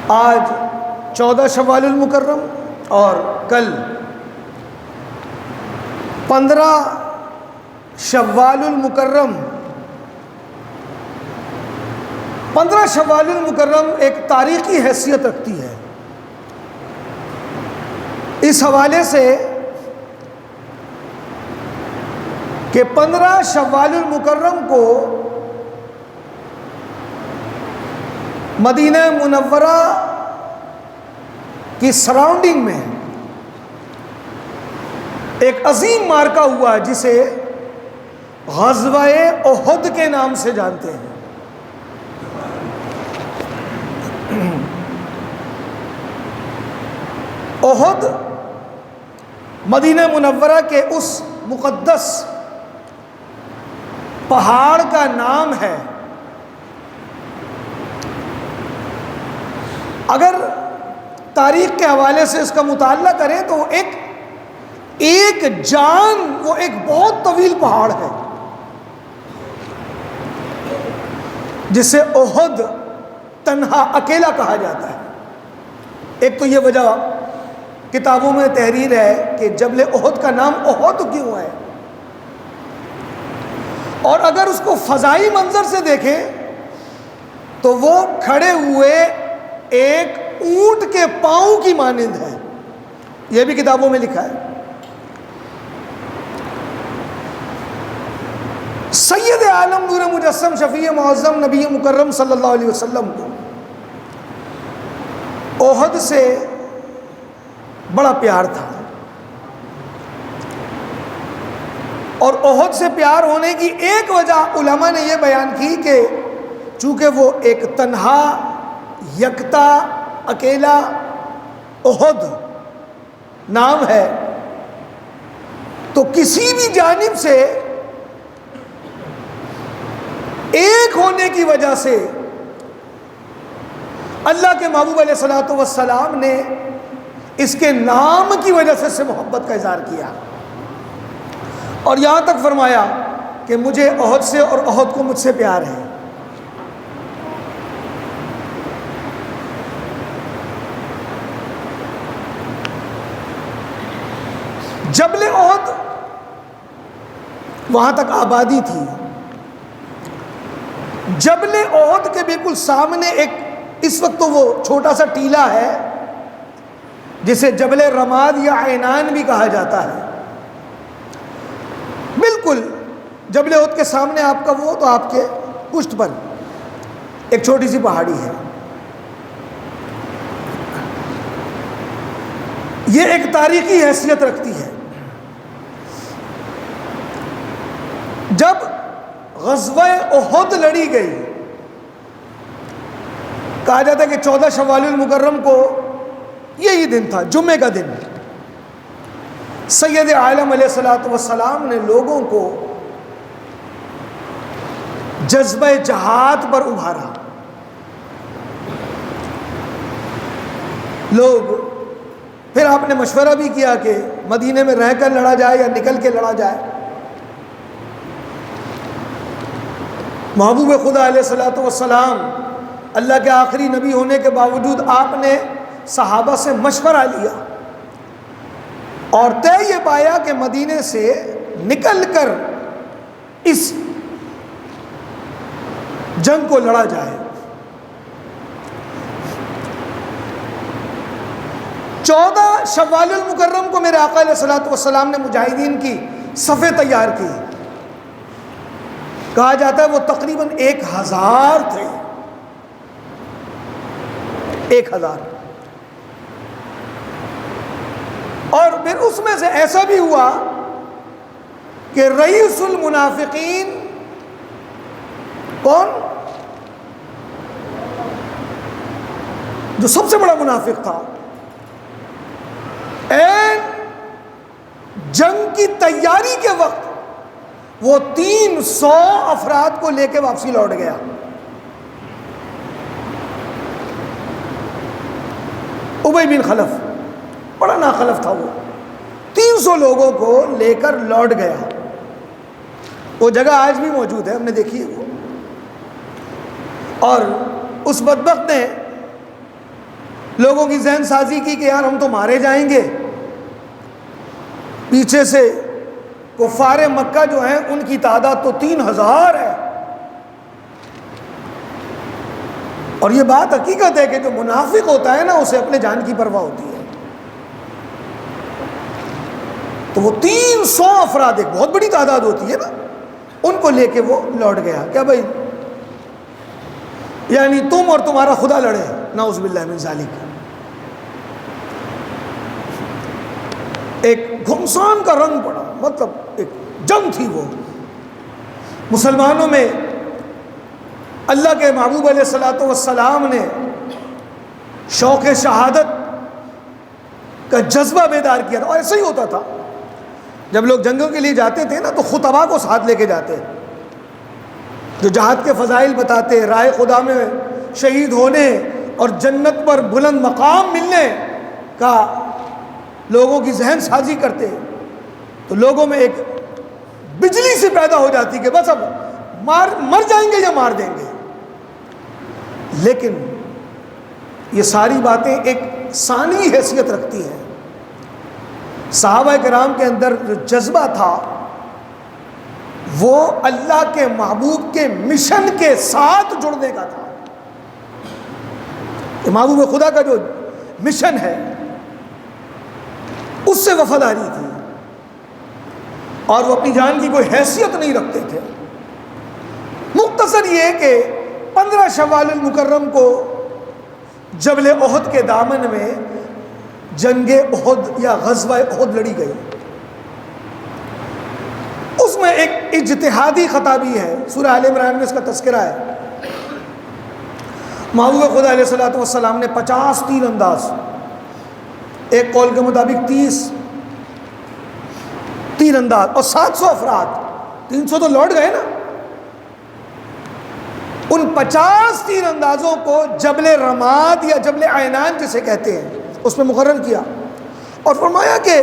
آج 14 شوال المکرم اور کل 15 شوال المکرم. 15 شوال المکرم ایک تاریخی حیثیت رکھتی ہے. اس حوالے سے کہ 15 شوال المکرم کو مدینہ منورہ کی سراؤنڈنگ میں ایک عظیم معرکہ ہوا جسے غزوہ احد کے نام سے جانتے ہیں. احد مدینہ منورہ کے اس مقدس پہاڑ کا نام ہے. اگر تاریخ کے حوالے سے اس کا مطالعہ کریں تو ایک جان وہ ایک بہت طویل پہاڑ ہے جسے احد تنہا اکیلا کہا جاتا ہے. ایک تو یہ وجہ کتابوں میں تحریر ہے کہ جبل احد کا نام احد کیوں ہے، اور اگر اس کو فضائی منظر سے دیکھیں تو وہ کھڑے ہوئے ایک اونٹ کے پاؤں کی مانند ہے. یہ بھی کتابوں میں لکھا ہے. سید عالم نور مجسم شفیع معظم نبی مکرم صلی اللہ علیہ وسلم کو احد سے بڑا پیار تھا، اور احد سے پیار ہونے کی ایک وجہ علماء نے یہ بیان کی کہ چونکہ وہ ایک تنہا یکتا اکیلا احد نام ہے، تو کسی بھی جانب سے ایک ہونے کی وجہ سے اللہ کے محبوب علیہ الصلوۃ والسلام نے اس کے نام کی وجہ سے اس سے محبت کا اظہار کیا، اور یہاں تک فرمایا کہ مجھے احد سے اور احد کو مجھ سے پیار ہے. جبل احد وہاں تک آبادی تھی. جبل احد کے بالکل سامنے ایک اس وقت تو وہ چھوٹا سا ٹیلہ ہے جسے جبل رماد یا عینان بھی کہا جاتا ہے. بالکل جبل احد کے سامنے آپ کا وہ تو آپ کے پشت پر ایک چھوٹی سی پہاڑی ہے. یہ ایک تاریخی حیثیت رکھتی ہے. جب غزوہ احد لڑی گئی، کہا جاتا ہے کہ 14 شوال المکرم کو یہی دن تھا، جمعے کا دن. سید عالم علیہ الصلوۃ والسلام نے لوگوں کو جذبہ جہاد پر ابھارا. لوگ پھر آپ نے مشورہ بھی کیا کہ مدینے میں رہ کر لڑا جائے یا نکل کے لڑا جائے. محبوب خدا علیہ الصلوۃ والسلام اللہ کے آخری نبی ہونے کے باوجود آپ نے صحابہ سے مشورہ لیا اور طے یہ پایا کہ مدینے سے نکل کر اس جنگ کو لڑا جائے. 14 شوال المکرم کو میرے آقا علیہ الصلوۃ والسلام نے مجاہدین کی صفیں تیار کی. کہا جاتا ہے وہ تقریباً 1000 تھے. 1000. اور پھر اس میں سے ایسا بھی ہوا کہ رئیس المنافقین کون؟ جو سب سے بڑا منافق تھا، جنگ کی تیاری کے وقت وہ 300 افراد کو لے کے واپسی لوٹ گیا. ابی بن خلف بڑا ناخلف تھا، وہ 300 لوگوں کو لے کر لوٹ گیا. وہ جگہ آج بھی موجود ہے، ہم نے دیکھی ہے. وہ اور اس بدبخت نے لوگوں کی ذہن سازی کی کہ یار ہم تو مارے جائیں گے. پیچھے سے کفار مکہ جو ہیں ان کی تعداد تو 3000 ہے. اور یہ بات حقیقت ہے کہ جو منافق ہوتا ہے نا اسے اپنے جان کی پرواہ ہوتی ہے. تو وہ 300 افراد، ایک بہت بڑی تعداد ہوتی ہے نا، ان کو لے کے وہ لوٹ گیا. کیا بھائی یعنی تم اور تمہارا خدا لڑے، نعوذ باللہ من ذالک. ایک گھمسان کا رنگ پڑا، مطلب ایک جنگ تھی. وہ مسلمانوں میں اللہ کے محبوب علیہ الصلوۃ والسلام نے شوق شہادت کا جذبہ بیدار کیا تھا. اور ایسا ہی ہوتا تھا جب لوگ جنگوں کے لیے جاتے تھے نا تو خطباء کو ساتھ لے کے جاتے جو جہاد کے فضائل بتاتے، راہ خدا میں شہید ہونے اور جنت پر بلند مقام ملنے کا لوگوں کی ذہن سازی کرتے. تو لوگوں میں ایک بجلی سے پیدا ہو جاتی کہ بس اب مر جائیں گے یا مار دیں گے. لیکن یہ ساری باتیں ایک ثانوی حیثیت رکھتی ہیں. صحابہ کرام کے اندر جو جذبہ تھا وہ اللہ کے محبوب کے مشن کے ساتھ جڑنے کا تھا. کہ محبوب خدا کا جو مشن ہے اس سے وفاداری تھی، اور وہ اپنی جان کی کوئی حیثیت نہیں رکھتے تھے. مختصر یہ کہ 15 شوال المکرم کو جبل احد کے دامن میں جنگ احد یا غزوہ احد لڑی گئی. اس میں ایک اجتہادی خطا بھی ہے. سورہ آل عمران میں اس کا تذکرہ ہے. محبوب خدا علیہ الصلوۃ والسلام نے 50 تیر انداز، ایک قول کے مطابق 30 تیر انداز اور 700 افراد، 300 تو لوٹ گئے نا. ان 50 تیر اندازوں کو جبل رماد یا جبل عینان جسے کہتے ہیں اس میں مقرر کیا، اور فرمایا کہ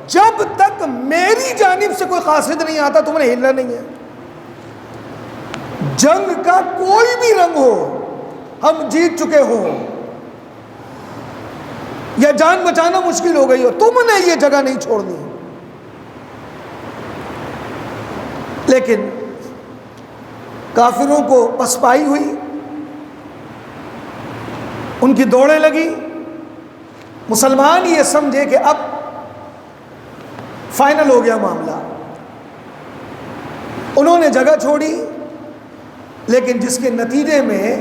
جب تک میری جانب سے کوئی قاصد نہیں آتا تم نے ہلنا نہیں ہے. جنگ کا کوئی بھی رنگ ہو، ہم جیت چکے ہوں یا جان بچانا مشکل ہو گئی ہو، تم نے یہ جگہ نہیں چھوڑنی. لیکن کافروں کو پسپائی ہوئی، ان کی دوڑیں لگی. مسلمان یہ سمجھے کہ اب فائنل ہو گیا معاملہ. انہوں نے جگہ چھوڑی، لیکن جس کے نتیجے میں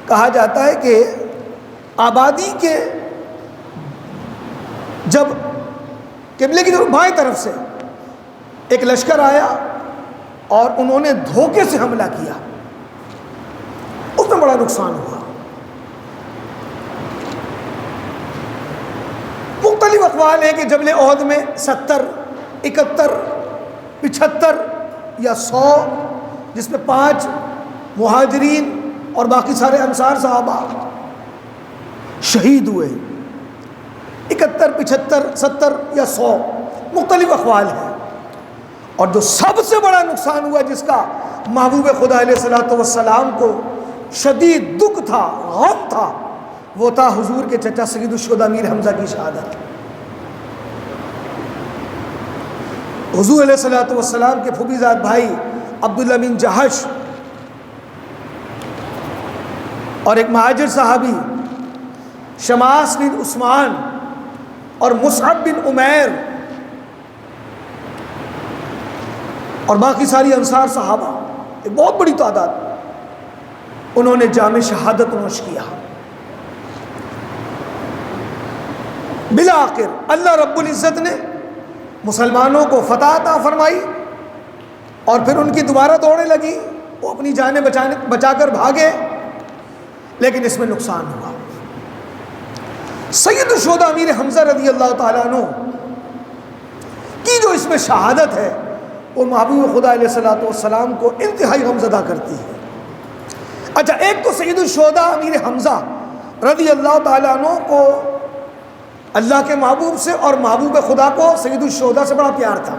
کہا جاتا ہے کہ آبادی کے جب قبلے کی طرف بائیں طرف سے ایک لشکر آیا اور انہوں نے دھوکے سے حملہ کیا، اس میں بڑا نقصان ہوا. مختلف اقوال ہیں کہ جبل احد میں 70 71 75 یا 100، جس میں 5 مہاجرین اور باقی سارے انصار صحابہ شہید ہوئے. 71 75 70 یا 100 مختلف اقوال ہیں. اور جو سب سے بڑا نقصان ہوا، جس کا محبوب خدا علیہ الصلوۃ والسلام کو شدید دکھ تھا، غم تھا، وہ تھا حضور کے چچا سید الشہداء امیر حمزہ کی شہادت. حضور علیہ الصلوۃ والسلام کے پھوپھی زاد بھائی عبداللہ بن جہش اور ایک مہاجر صحابی شماس بن عثمان اور مصعب بن عمیر اور باقی ساری انصار صحابہ، ایک بہت بڑی تعداد، انہوں نے جام شہادت نوش کیا. بالآخر اللہ رب العزت نے مسلمانوں کو فتح عطا فرمائی، اور پھر ان کی دوبارہ دوڑیں لگی، وہ اپنی جانیں بچا کر بھاگے، لیکن اس میں نقصان ہوا. سید الشہداء امیر حمزہ رضی اللہ تعالیٰ عنہ کی جو اس میں شہادت ہے وہ محبوب خدا علیہ الصلوۃ والسلام کو انتہائی غمزدہ کرتی ہے. اچھا، ایک تو سید الشہداء امیر حمزہ رضی اللہ تعالیٰ عنہ کو اللہ کے محبوب سے اور محبوب خدا کو سید الشہداء سے بڑا پیار تھا.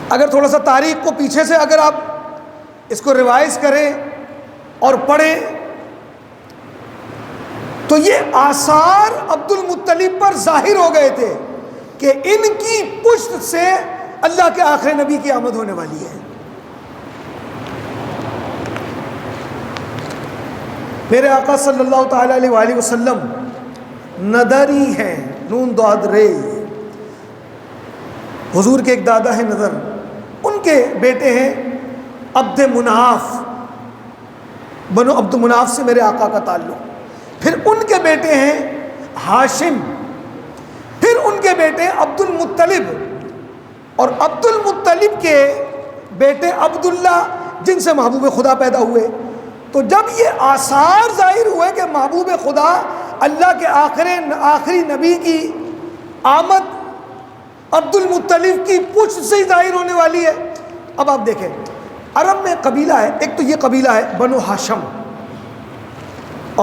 اگر تھوڑا سا تاریخ کو پیچھے سے اگر آپ اس کو ریوائز کریں اور پڑھیں تو یہ آثار عبد المطلب پر ظاہر ہو گئے تھے کہ ان کی پشت سے اللہ کے آخری نبی کی آمد ہونے والی ہے۔ میرے آقا صلی اللہ تعالی علیہ وآلہ وسلم ندری ہیں، نون داد رے، حضور کے ایک دادا ہیں نظر، ان کے بیٹے ہیں عبد مناف، بنو عبد مناف سے میرے آقا کا تعلق، پھر ان کے بیٹے ہیں ہاشم، پھر ان کے بیٹے عبد المطلب، اور عبد المطلب کے بیٹے عبداللہ جن سے محبوب خدا پیدا ہوئے۔ تو جب یہ آثار ظاہر ہوئے کہ محبوب خدا اللہ کے آخری نبی کی آمد عبد المطلب کی پشت سے ہی ظاہر ہونے والی ہے۔ اب آپ دیکھیں عرب میں قبیلہ ہے، ایک تو یہ قبیلہ ہے بنو ہاشم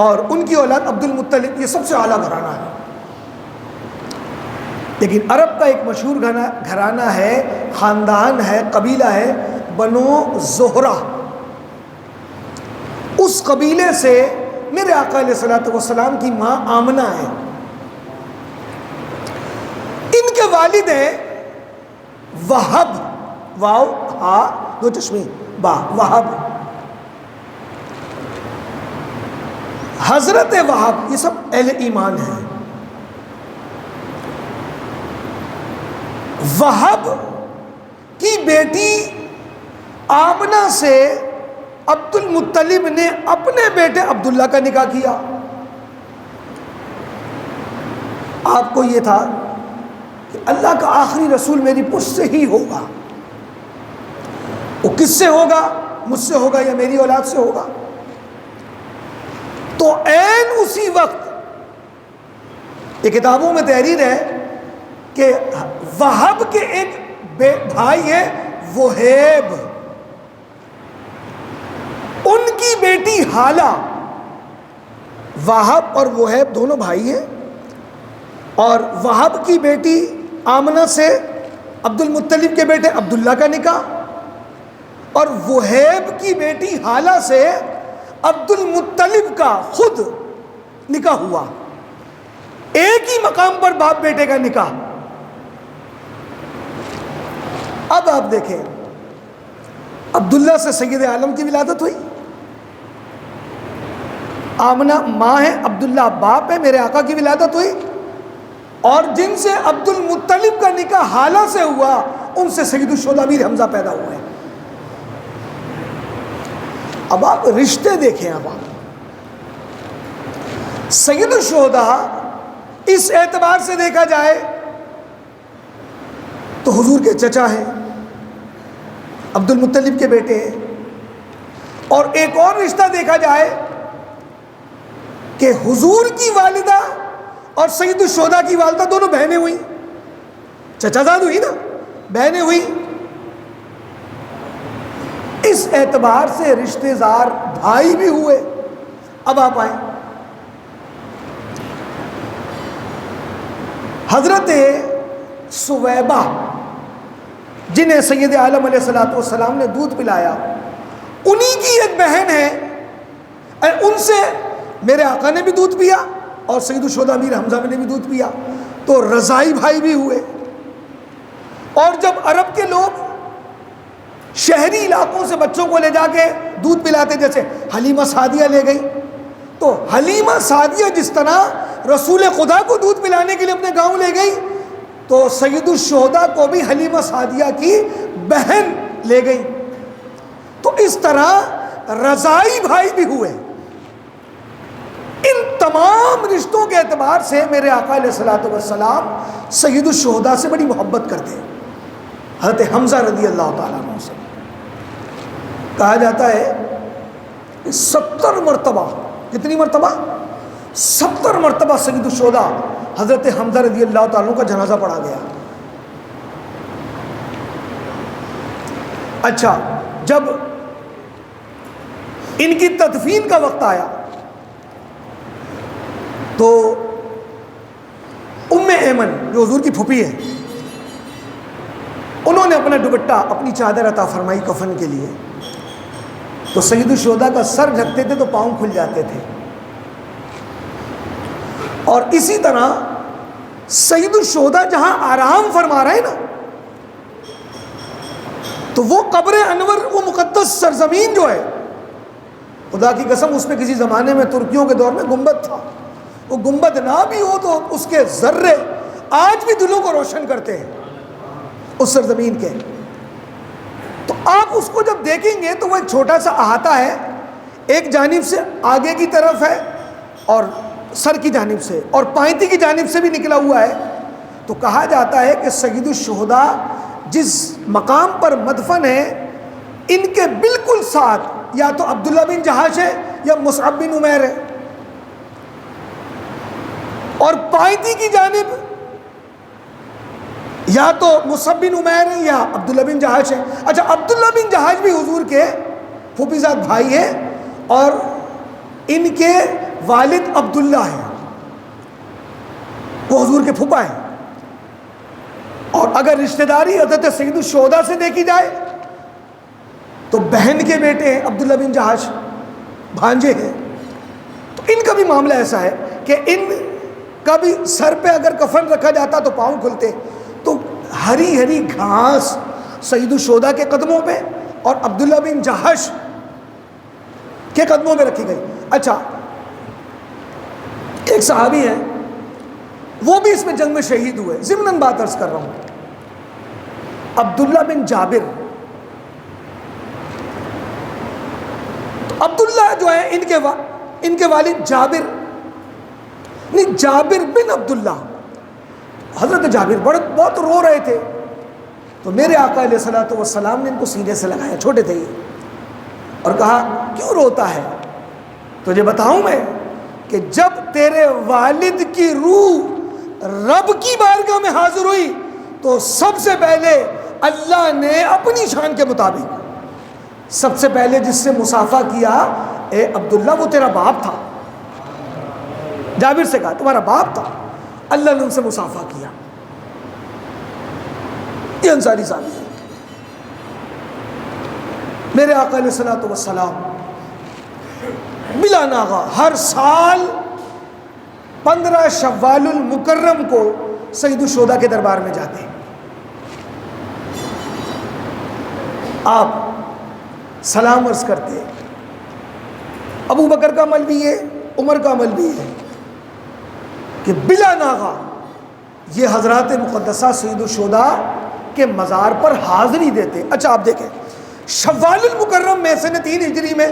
اور ان کی اولاد عبد المطلب، یہ سب سے اعلیٰ گھرانہ ہے، لیکن عرب کا ایک مشہور گھرانہ ہے، خاندان ہے، قبیلہ ہے بنو زہرہ۔ اس قبیلے سے میرے آقا علیہ الصلوۃ والسلام کی ماں آمنہ ہے، ان کے والد ہیں وہب، واو ہا دو چشمے با، وہب، حضرت وہب، یہ سب اہل ایمان ہیں۔ وہب کی بیٹی آمنہ سے عبد المطلب نے اپنے بیٹے عبداللہ کا نکاح کیا۔ آپ کو یہ تھا کہ اللہ کا آخری رسول میری پشت سے ہی ہوگا، وہ کس سے ہوگا؟ مجھ سے ہوگا یا میری اولاد سے ہوگا؟ تو عین اسی وقت یہ کتابوں میں تحریر ہے کہ وہب کے ایک بھائی ہے وہیب، ان کی بیٹی حالہ، وہب اور وہیب دونوں بھائی ہیں، اور وہب کی بیٹی آمنہ سے عبد المطلب کے بیٹے عبداللہ کا نکاح، اور وہیب کی بیٹی حالہ سے عبد المطلب کا خود نکاح ہوا، ایک ہی مقام پر باپ بیٹے کا نکاح۔ اب آپ دیکھیں عبداللہ سے سید عالم کی ولادت ہوئی، آمنہ ماں ہے، عبداللہ باپ ہے، میرے آقا کی ولادت ہوئی، اور جن سے عبد المطلب کا نکاح حالہ سے ہوا ان سے سید الشہداء امیر حمزہ پیدا ہوئے۔ اب آپ رشتے دیکھیں، اب آپ سید الشہداء اس اعتبار سے دیکھا جائے تو حضور کے چچا ہیں، عبد المطلب کے بیٹے ہیں، اور ایک اور رشتہ دیکھا جائے کہ حضور کی والدہ اور سید الشہداء کی والدہ دونوں بہنیں ہوئیں، چچا زاد ہوئی نا، بہنیں ہوئی، اس اعتبار سے رشتے دار بھائی بھی ہوئے۔ اب آپ آئیں حضرت سویبہ جنہیں سید عالم علیہ السلام نے دودھ پلایا، انہی کی ایک بہن ہے، ان سے میرے آقا نے بھی دودھ پیا اور سید الشہداء امیر حمزہ نے بھی دودھ پیا، تو رضائی بھائی بھی ہوئے۔ اور جب عرب کے لوگ شہری علاقوں سے بچوں کو لے جا کے دودھ پلاتے، جیسے حلیمہ سعدیہ لے گئی، تو حلیمہ سعدیہ جس طرح رسول خدا کو دودھ پلانے کے لیے اپنے گاؤں لے گئی، تو سید الشہداء کو بھی حلیمہ سعدیہ کی بہن لے گئی، تو اس طرح رضائی بھائی بھی ہوئے۔ ان تمام رشتوں کے اعتبار سے میرے آقا علیہ الصلوۃ والسلام سید الشہداء سے بڑی محبت کرتے ہیں، حضرت حمزہ رضی اللہ تعالیٰ عنہ سے۔ کہا جاتا ہے کہ 70 مرتبہ، کتنی مرتبہ؟ 70 مرتبہ سید الشہداء حضرت حمزہ رضی اللہ تعالیٰ عنہ کا جنازہ پڑھا گیا۔ اچھا، جب ان کی تدفین کا وقت آیا تو ام ایمن جو حضور کی پھوپھی ہے، انہوں نے اپنا دوپٹہ، اپنی چادر عطا فرمائی کفن کے لیے، تو سید الشہداء کا سر ڈھکتے تھے تو پاؤں کھل جاتے تھے. اور اسی طرح سید الشہداء جہاں آرام فرما رہے ہیں نا، تو وہ قبر انور، وہ مقدس سرزمین جو ہے، خدا کی قسم اس پہ کسی زمانے میں ترکیوں کے دور میں گنبد تھا. وہ گنبد نہ بھی ہو تو اس کے ذرے آج بھی دلوں کو روشن کرتے ہیں اس سرزمین کے. تو آپ اس کو جب دیکھیں گے تو وہ ایک چھوٹا سا احاطہ ہے، ایک جانب سے آگے کی طرف ہے اور سر کی جانب سے، اور پائنتی کی جانب سے بھی نکلا ہوا ہے. تو کہا جاتا ہے کہ سید الشہداء جس مقام پر مدفن ہے، ان کے بالکل ساتھ یا تو عبداللہ بن جہاش ہے یا مصعب بن عمیر ہے، اور پائنتی کی جانب یا تو مصعب بن عمیر ہے یا عبداللہ بن جہاش ہے. اچھا، عبداللہ بن جہاش بھی حضور کے پھوپھیزاد بھائی ہیں اور ان کے والد عبداللہ ہیں، وہ حضور کے پھوپھا ہیں. اور اگر رشتہ داری حضرت سید الشہداء سے دیکھی جائے تو بہن کے بیٹے ہیں عبداللہ بن جہاش، بھانجے ہیں. تو ان کا بھی معاملہ ایسا ہے کہ ان کا بھی سر پہ اگر کفن رکھا جاتا تو پاؤں کھلتے. تو ہری ہری گھاس سید الشہداء کے قدموں پہ اور عبداللہ بن جہاش کے قدموں پہ رکھی گئی. اچھا، ایک صحابی ہیں، وہ بھی اس میں جنگ میں شہید ہوئے. ضمناً بات عرض کر رہا ہوں، عبداللہ بن جابر. عبداللہ جو ہے ان کے والد جابر، نہیں، جابر بن عبداللہ. حضرت جابر بہت رو رہے تھے، تو میرے آقا علیہ الصلوۃ والسلام نے ان کو سینے سے لگایا، چھوٹے تھے یہ، اور کہا کیوں روتا ہے؟ تجھے بتاؤں میں کہ جب تیرے والد کی روح رب کی بارگاہ میں حاضر ہوئی تو سب سے پہلے اللہ نے اپنی شان کے مطابق سب سے پہلے جس سے مصافحہ کیا، اے عبداللہ، وہ تیرا باپ تھا. جابر سے کہا تمہارا باپ تھا، اللہ نے ان سے مصافحہ کیا. یہ انصاری صاحب ہے. میرے آقا علیہ الصلوۃ والسلام بلا ناغہ ہر سال 15 شوال المکرم کو سید الشہداء کے دربار میں جاتے ہیں. آپ سلام عرض کرتے ہیں. ابو بکر کا عمل بھی ہے، عمر کا عمل بھی ہے کہ بلا ناغہ یہ حضرات مقدسہ سید الشہداء کے مزار پر حاضری دیتے. اچھا، آپ دیکھیں، شوال المکرم میں سنہ 3 ہجری میں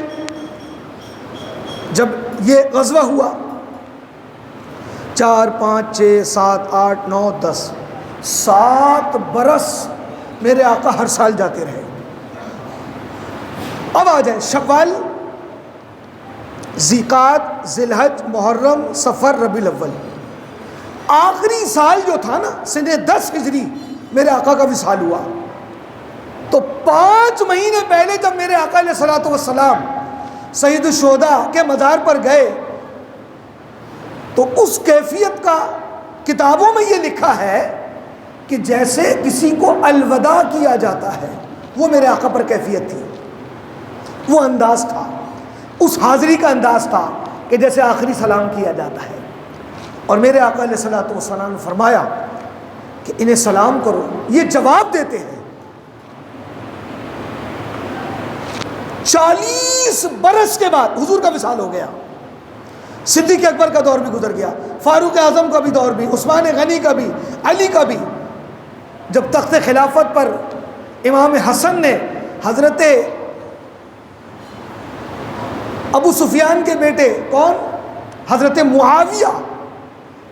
جب یہ غزوہ ہوا، 4 5 6 7 8 9 10 7 برس میرے آقا ہر سال جاتے رہے. اب آ جائیں شوال، ذیقعد، ذی الحج، محرم، صفر، ربیع الاول. آخری سال جو تھا نا، سنہ 10 ہجری میرے آقا کا وصال ہوا. تو 5 مہینے پہلے جب میرے آقا علیہ الصلوۃ والسلام سید الشہداء کے مزار پر گئے تو اس کیفیت کا کتابوں میں یہ لکھا ہے کہ جیسے کسی کو الوداع کیا جاتا ہے، وہ میرے آقا پر کیفیت تھی، وہ انداز تھا، اس حاضری کا انداز تھا کہ جیسے آخری سلام کیا جاتا ہے. اور میرے آقا علیہ الصلوۃ والسلام نے فرمایا کہ انہیں سلام کرو. یہ جواب دیتے ہیں. 40 برس کے بعد حضور کا وصال ہو گیا. صدیق اکبر کا دور بھی گزر گیا، فاروق اعظم کا بھی دور بھی، عثمان غنی کا بھی، علی کا بھی. جب تخت خلافت پر امام حسن نے حضرت ابو سفیان کے بیٹے کون، حضرت معاویہ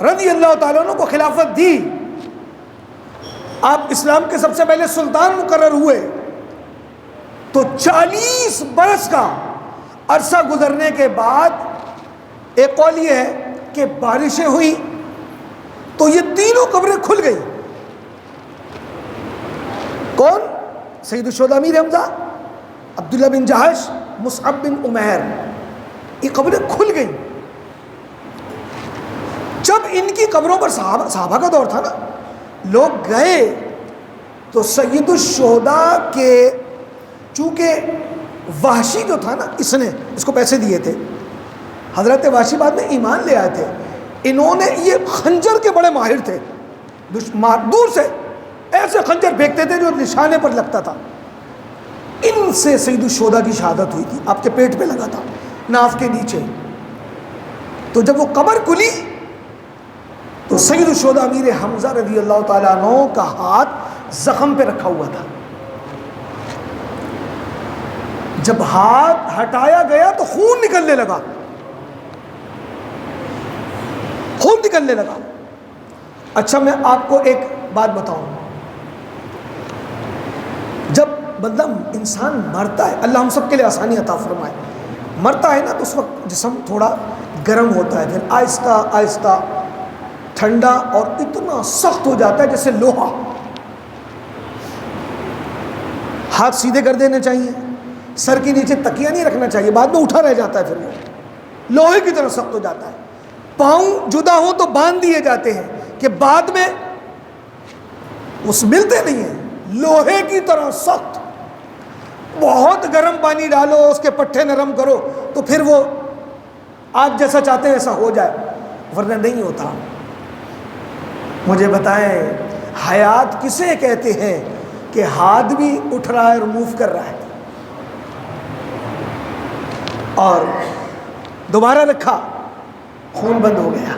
رضی اللہ تعالیٰ عنہ کو خلافت دی، آپ اسلام کے سب سے پہلے سلطان مقرر ہوئے، تو 40 برس کا عرصہ گزرنے کے بعد ایک قول یہ ہے کہ بارشیں ہوئی تو یہ تینوں قبریں کھل گئی. کون؟ سید الشہداء امیر حمزہ، عبداللہ بن جہاش، مصعب بن عمیر، یہ قبریں کھل گئیں. جب ان کی قبروں پر صحابہ کا دور تھا نا، لوگ گئے تو سید الشہداء کے چونکہ وحشی جو تھا نا، اس کو پیسے دیے تھے، حضرت وحشی بعد میں ایمان لے آئے تھے، انہوں نے یہ خنجر کے بڑے ماہر تھے، دور سے ایسے خنجر پھینکتے تھے جو نشانے پر لگتا تھا، ان سے سید الشہداء کی شہادت ہوئی تھی، آپ کے پیٹ پہ لگا تھا، ناف کے نیچے۔ تو جب وہ قبر کھلی تو سید الشہداء امیر حمزہ رضی اللہ تعالیٰ عنہ کا ہاتھ زخم پہ رکھا ہوا تھا، جب ہاتھ ہٹایا گیا تو خون نکلنے لگا، خون نکلنے لگا۔ اچھا میں آپ کو ایک بات بتاؤں، جب بندہ انسان مرتا ہے، اللہ ہم سب کے لیے آسانی عطا فرمائے، مرتا ہے نا تو اس وقت جسم تھوڑا گرم ہوتا ہے، پھر آہستہ آہستہ ٹھنڈا اور اتنا سخت ہو جاتا ہے جیسے لوہا۔ ہاتھ سیدھے کر دینے چاہیے، سر کے نیچے تکیہ نہیں رکھنا چاہیے، بعد میں اٹھا رہ جاتا ہے، پھر وہ لوہے کی طرح سخت ہو جاتا ہے۔ پاؤں جدا ہوں تو باندھ دیے جاتے ہیں کہ بعد میں اس ملتے نہیں ہیں، لوہے کی طرح سخت۔ بہت گرم پانی ڈالو، اس کے پٹھے نرم کرو تو پھر وہ آپ جیسا چاہتے ہیں ایسا ہو جائے، ورنہ نہیں ہوتا۔ مجھے بتائیں حیات کسے کہتے ہیں کہ ہاتھ بھی اٹھ رہا ہے اور موو کر رہا ہے، اور دوبارہ رکھا خون بند ہو گیا۔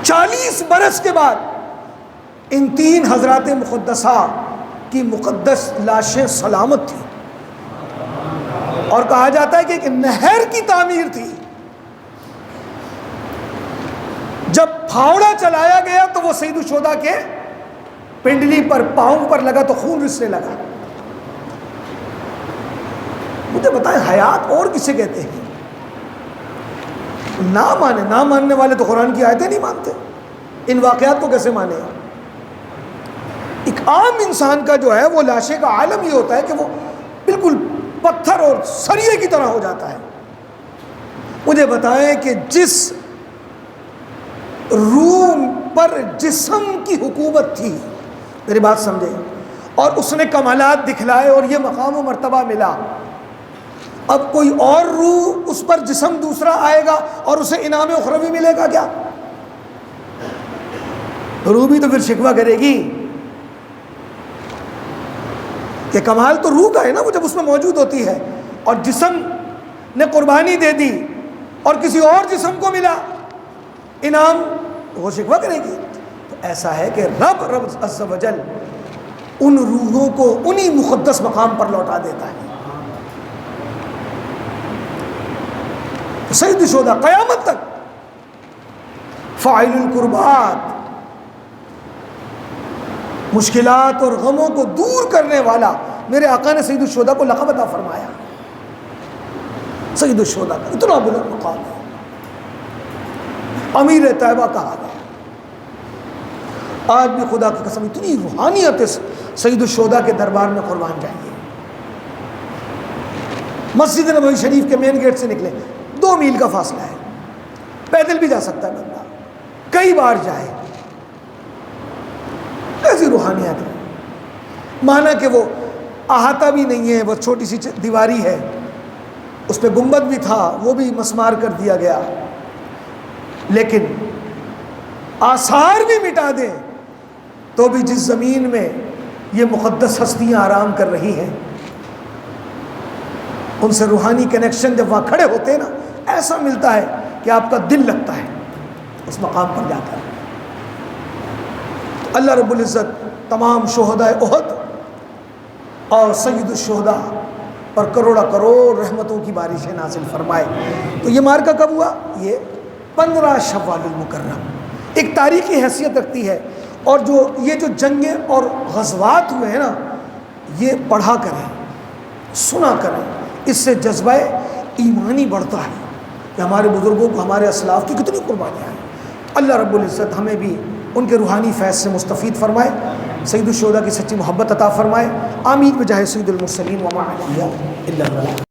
40 برس کے بعد ان 3 حضرات مقدسہ کی مقدس لاشیں سلامت تھیں، اور کہا جاتا ہے کہ ایک نہر کی تعمیر تھی، جب پھاوڑا چلایا گیا تو وہ سید الشہداء کے پنڈلی پر پاؤں پر لگا تو خون رسنے لگا۔ مجھے بتائیں حیات اور کسے کہتے ہیں؟ نہ ماننے والے تو قرآن کی آیتیں نہیں مانتے، ان واقعات کو کیسے مانے؟ ایک عام انسان کا جو ہے وہ لاشے کا عالم یہ ہوتا ہے کہ وہ بالکل پتھر اور سریے کی طرح ہو جاتا ہے۔ مجھے بتائیں کہ جس روم پر جسم کی حکومت تھی، میری بات سمجھے، اور اس نے کمالات دکھلائے اور یہ مقام و مرتبہ ملا، اب کوئی اور روح اس پر جسم دوسرا آئے گا اور اسے انعام اخروی ملے گا کیا؟ روح بھی تو پھر شکوہ کرے گی کہ کمال تو روح کا ہے نا، وہ جب اس میں موجود ہوتی ہے، اور جسم نے قربانی دے دی اور کسی اور جسم کو ملا انعام، وہ شکوہ کرے گی۔ تو ایسا ہے کہ رب عز و جل ان روحوں کو انہی مقدس مقام پر لوٹا دیتا ہے۔ سید الشہداء قیامت تک فاعل القربات، مشکلات اور غموں کو دور کرنے والا، میرے آقا نے سید الشہداء کو لقب عطا فرمایا۔ سید الشہداء کا اتنا بلند مقام ہے، امیر طیبہ کہا گیا۔ آج بھی خدا کی قسم اتنی روحانیت سید الشہداء کے دربار میں قربان جائیے۔ مسجد نبوی شریف کے مین گیٹ سے نکلے 2 میل کا فاصلہ ہے، پیدل بھی جا سکتا ہے بندہ، کئی بار جائے۔ ایسی روحانیت ہے، مانا کہ وہ احاطہ بھی نہیں ہے، وہ چھوٹی سی دیواری ہے، اس پہ گنبد بھی تھا، وہ بھی مسمار کر دیا گیا، لیکن آثار بھی مٹا دیں تو بھی جس زمین میں یہ مقدس ہستیاں آرام کر رہی ہیں، ان سے روحانی کنیکشن جب وہاں کھڑے ہوتے ہیں نا، ایسا ملتا ہے کہ آپ کا دل لگتا ہے اس مقام پر جا کر۔ اللہ رب العزت تمام شہداء احد اور سید الشہداء پر کروڑا کروڑ رحمتوں کی بارشیں نازل فرمائے۔ تو یہ مارکہ کب ہوا؟ یہ 15 شوال المکرم، ایک تاریخی حیثیت رکھتی ہے، اور یہ جو جنگیں اور غزوات ہوئے ہیں نا، یہ پڑھا کریں، سنا کریں، اس سے جذبہ ایمانی بڑھتا ہے کہ ہمارے بزرگوں کو، ہمارے اسلاف کی کتنی قربانیاں ہیں۔ اللہ رب العزت ہمیں بھی ان کے روحانی فیض سے مستفید فرمائے، سید الشہداء کی سچی محبت عطا فرمائے۔ آمین بجاہ سید المرسلین وما علیہ الا اللہ۔